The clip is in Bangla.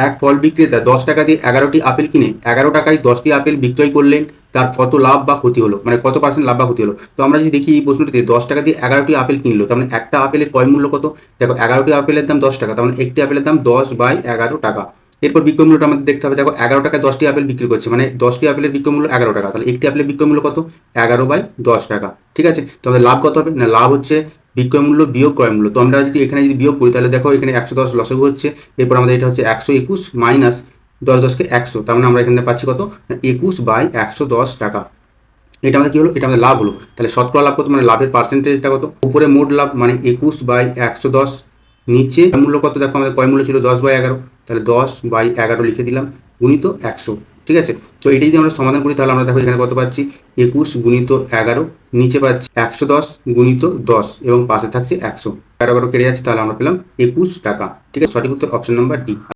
এক ফল বিক্রেতা 10 টাকা দিয়ে 11টি আপেল কিনে 11 টাকায় 10টি আপেল বিক্রয় করলেন, তার কত লাভ বা ক্ষতি হলো, মানে কত পার্সেন্ট লাভ বা ক্ষতি হলো। তো আমরা যদি দেখি এই প্রশ্নটিতে 10 টাকা দিয়ে 11টি আপেল কিনলো, তার মানে একটা আপেলের ক্রয় মূল্য কত? দেখো 11টি আপেলের দাম 10 টাকা, তার মানে একটি আপেলের দাম 10/11 টাকা। এরপর বিক্রয় মূল্যটা আমাদের দেখতে হবে। দেখো 11 টাকায় 10টি আপেল বিক্রি করছে, মানে 10টি আপেলের বিক্রয় মূল্য 11 টাকা, তাহলে একটি আপেলের বিক্রয় মূল্য কত? 11/10 টাকা। ঠিক আছে, তো আমাদের লাভ কত হবে? না, লাভ হচ্ছে বিক্রয় মূল্য বিয়োগ ক্রয় মূল্য। তো আমরা যদি এখানে যদি বিয়োগ করি, তাহলে দেখো এখানে 110 লসাগু হচ্ছে, এরপর আমাদের এটা হচ্ছে 121 মাইনাস 10 100, তার মানে আমরা এখানে পাচ্ছি কত? 21/110 টাকা। এটা আমাদের কি হলো? এটা আমাদের লাভ হলো। তাহলে শতকরা লাভ কত, মানে লাভের পার্সেন্টেজটা কত? উপরে মোট লাভ মানে 21/110, নিচে মূল্য কত? দেখো আমাদের কয় মূল্য ছিল? 10/11, তাহলে 10/11 লিখে দিলাম, গুণিত 100। ঠিক আছে, তো এটাই যদি আমরা সমাধান করি, তাহলে আমরা দেখো এখানে কত পাচ্ছি? 21 গুণিত 11, নিচে পাচ্ছি 110 গুণিত 10, এবং পাশে থাকছে 100। 11 কেটে যাচ্ছে, তাহলে আমরা পেলাম 21 টাকা। ঠিক আছে, সঠিক উত্তর অপশন নাম্বার ডি।